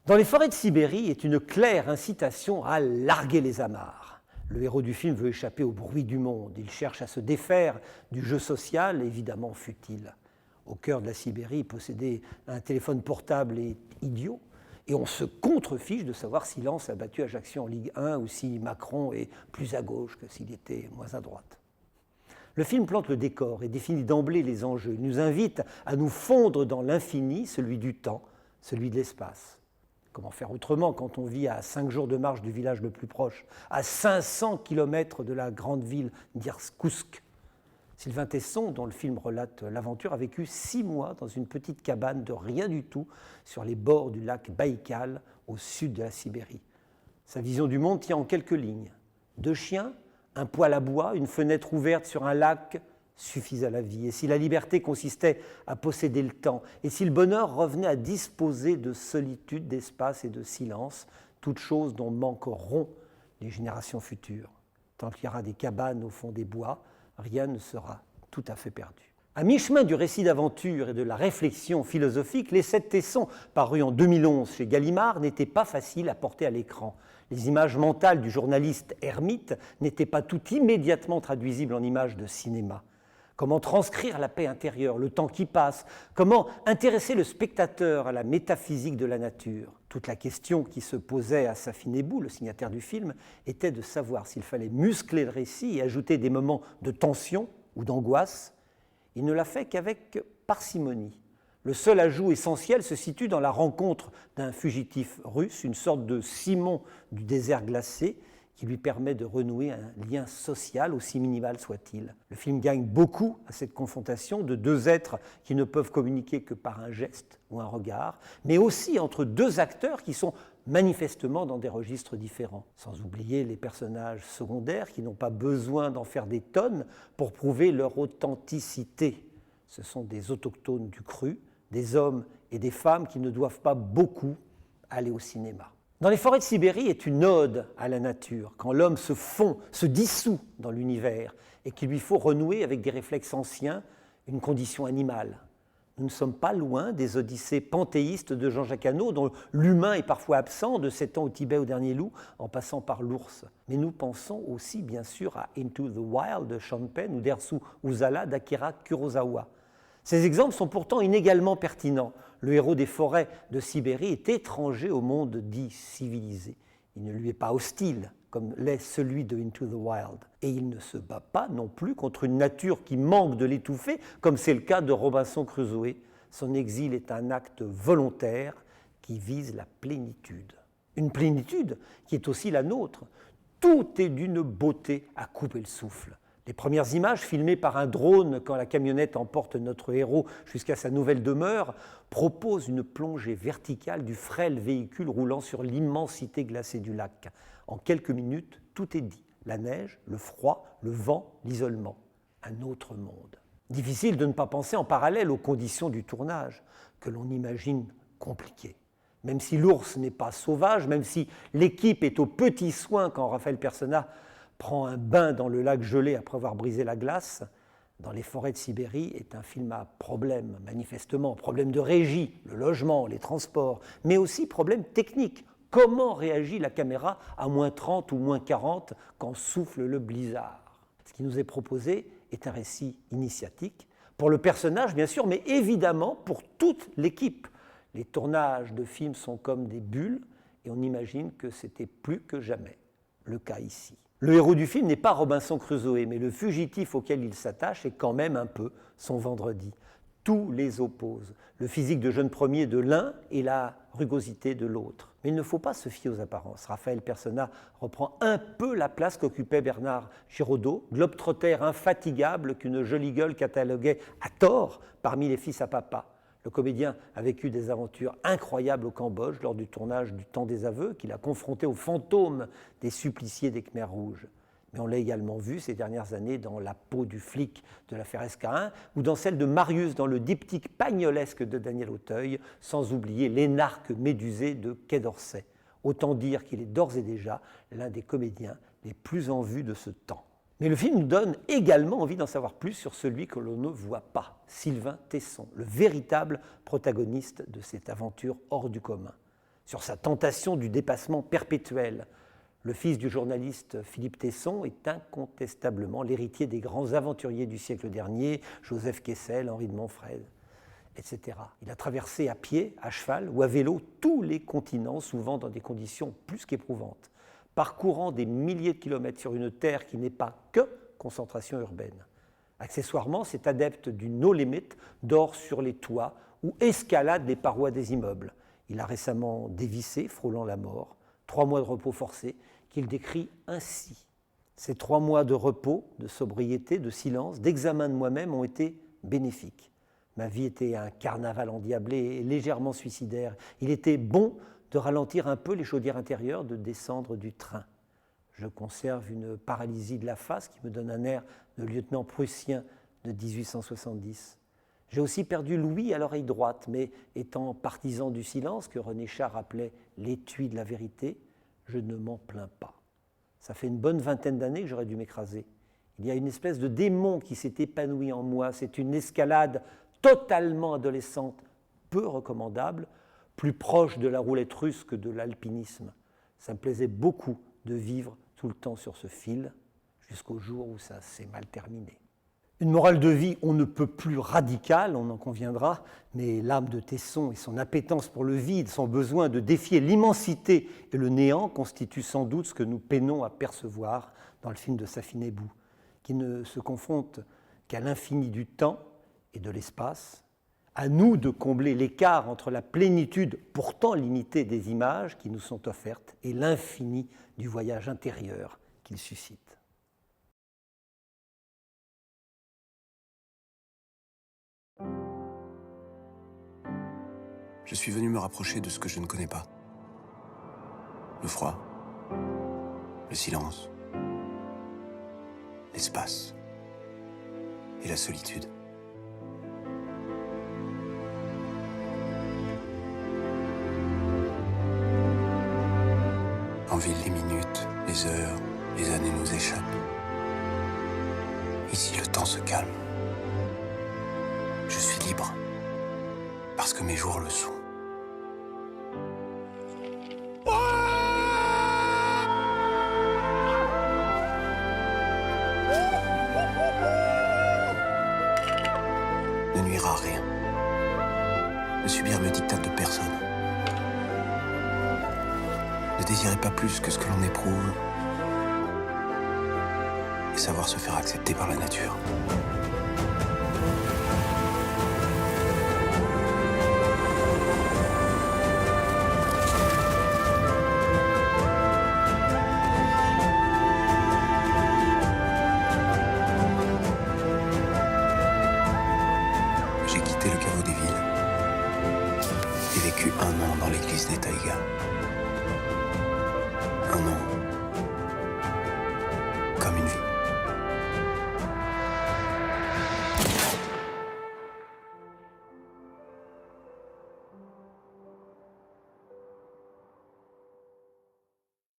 Dans les forêts de Sibérie est une claire incitation à larguer les amarres. Le héros du film veut échapper au bruit du monde. Il cherche à se défaire du jeu social, évidemment futile. Au cœur de la Sibérie, posséder un téléphone portable est idiot. Et on se contrefiche de savoir si Lens a battu Ajaccio en Ligue 1 ou si Macron est plus à gauche que s'il était moins à droite. Le film plante le décor et définit d'emblée les enjeux. Il nous invite à nous fondre dans l'infini, celui du temps, celui de l'espace. Comment faire autrement quand on vit à 5 jours de marche du village le plus proche, à 500 km de la grande ville d'Irkoutsk. Sylvain Tesson, dont le film relate l'aventure, a vécu 6 mois dans une petite cabane de rien du tout sur les bords du lac Baïkal, au sud de la Sibérie. Sa vision du monde tient en quelques lignes. 2 chiens, un poêle à bois, une fenêtre ouverte sur un lac suffisent à la vie. Et si la liberté consistait à posséder le temps, et si le bonheur revenait à disposer de solitude, d'espace et de silence, toutes choses dont manqueront les générations futures. Tant qu'il y aura des cabanes au fond des bois, rien ne sera tout à fait perdu. À mi-chemin du récit d'aventure et de la réflexion philosophique, L'Essai de Tesson, paru en 2011 chez Gallimard, n'était pas facile à porter à l'écran. Les images mentales du journaliste ermite n'étaient pas toutes immédiatement traduisibles en images de cinéma. Comment transcrire la paix intérieure, le temps qui passe? Comment intéresser le spectateur à la métaphysique de la nature? Toute la question qui se posait à Safin Nebou, le signataire du film, était de savoir s'il fallait muscler le récit et ajouter des moments de tension ou d'angoisse. Il ne l'a fait qu'avec parcimonie. Le seul ajout essentiel se situe dans la rencontre d'un fugitif russe, une sorte de Simon du désert glacé, qui lui permet de renouer un lien social, aussi minimal soit-il. Le film gagne beaucoup à cette confrontation de 2 êtres qui ne peuvent communiquer que par un geste ou un regard, mais aussi entre 2 acteurs qui sont manifestement dans des registres différents. Sans oublier les personnages secondaires qui n'ont pas besoin d'en faire des tonnes pour prouver leur authenticité. Ce sont des autochtones du cru, des hommes et des femmes qui ne doivent pas beaucoup aller au cinéma. Dans les forêts de Sibérie est une ode à la nature, quand l'homme se fond, se dissout dans l'univers et qu'il lui faut renouer avec des réflexes anciens, une condition animale. Nous ne sommes pas loin des odyssées panthéistes de Jean-Jacques Hano, dont l'humain est parfois absent, de 7 ans au Tibet au dernier loup, en passant par l'ours. Mais nous pensons aussi bien sûr à Into the Wild de Sean Penn ou Dersu Uzala d'Akira Kurosawa. Ces exemples sont pourtant inégalement pertinents. Le héros des forêts de Sibérie est étranger au monde dit civilisé. Il ne lui est pas hostile, comme l'est celui de Into the Wild. Et il ne se bat pas non plus contre une nature qui manque de l'étouffer, comme c'est le cas de Robinson Crusoe. Son exil est un acte volontaire qui vise la plénitude. Une plénitude qui est aussi la nôtre. Tout est d'une beauté à couper le souffle. Les premières images, filmées par un drone quand la camionnette emporte notre héros jusqu'à sa nouvelle demeure, proposent une plongée verticale du frêle véhicule roulant sur l'immensité glacée du lac. En quelques minutes, tout est dit. La neige, le froid, le vent, l'isolement. Un autre monde. Difficile de ne pas penser en parallèle aux conditions du tournage, que l'on imagine compliquées. Même si l'ours n'est pas sauvage, même si l'équipe est aux petits soins quand Raphaël Persona prend un bain dans le lac gelé après avoir brisé la glace, Dans les forêts de Sibérie est un film à problème, manifestement, problème de régie, le logement, les transports, mais aussi problème technique. Comment réagit la caméra à moins 30 ou moins 40 quand souffle le blizzard? Ce qui nous est proposé est un récit initiatique, pour le personnage bien sûr, mais évidemment pour toute l'équipe. Les tournages de films sont comme des bulles et on imagine que c'était plus que jamais le cas ici. Le héros du film n'est pas Robinson Crusoe, mais le fugitif auquel il s'attache est quand même un peu son vendredi. Tous les opposent, le physique de jeune premier de l'un et la rugosité de l'autre. Mais il ne faut pas se fier aux apparences. Raphaël Persona reprend un peu la place qu'occupait Bernard Giraudot, globe-trotter infatigable qu'une jolie gueule cataloguait à tort parmi les fils à papa. Le comédien a vécu des aventures incroyables au Cambodge lors du tournage du Temps des aveux, qu'il a confronté aux fantômes des suppliciés des Khmers rouges. Mais on l'a également vu ces dernières années dans La peau du flic de l'affaire Escarin ou dans celle de Marius dans le diptyque pagnolesque de Daniel Auteuil, sans oublier l'énarque médusé de Quai d'Orsay. Autant dire qu'il est d'ores et déjà l'un des comédiens les plus en vue de ce temps. Mais le film nous donne également envie d'en savoir plus sur celui que l'on ne voit pas, Sylvain Tesson, le véritable protagoniste de cette aventure hors du commun. sur sa tentation du dépassement perpétuel. Le fils du journaliste Philippe Tesson est incontestablement l'héritier des grands aventuriers du siècle dernier, Joseph Kessel, Henri de Montfred, etc. Il a traversé à pied, à cheval ou à vélo tous les continents, souvent dans des conditions plus qu'éprouvantes, parcourant des milliers de kilomètres sur une terre qui n'est pas que concentration urbaine. Accessoirement, cet adepte du no limit dort sur les toits ou escalade les parois des immeubles. Il a récemment dévissé, frôlant la mort, 3 mois de repos forcé, qu'il décrit ainsi. Ces 3 mois de repos, de sobriété, de silence, d'examen de moi-même ont été bénéfiques. Ma vie était un carnaval endiablé et légèrement suicidaire. Il était bon de ralentir un peu les chaudières intérieures, de descendre du train. Je conserve une paralysie de la face qui me donne un air de lieutenant prussien de 1870. J'ai aussi perdu l'ouïe à l'oreille droite, mais étant partisan du silence, que René Char appelait l'étui de la vérité, je ne m'en plains pas. Ça fait une bonne vingtaine d'années que j'aurais dû m'écraser. Il y a une espèce de démon qui s'est épanoui en moi. C'est une escalade totalement adolescente, peu recommandable, plus proche de la roulette russe que de l'alpinisme. Ça me plaisait beaucoup de vivre tout le temps sur ce fil, jusqu'au jour où ça s'est mal terminé. Une morale de vie on ne peut plus radicale, on en conviendra, mais l'âme de Tesson et son appétence pour le vide, son besoin de défier l'immensité et le néant constituent sans doute ce que nous peinons à percevoir dans le film de Safin Ebou, qui ne se confronte qu'à l'infini du temps et de l'espace. À nous de combler l'écart entre la plénitude pourtant limitée des images qui nous sont offertes et l'infini du voyage intérieur qu'il suscite. Je suis venu me rapprocher de ce que je ne connais pas. Le froid, le silence, l'espace et la solitude. En ville, les minutes, les heures, les années nous échappent. Ici, le temps se calme. Je suis libre, parce que mes jours le sont. Ne nuira à rien. Ne subir le diktat de personne. Ne désirer pas plus que ce que l'on éprouve. Et savoir se faire accepter par la nature. J'ai quitté le caveau des villes et vécu 1 an dans l'église des taïgas. 1 an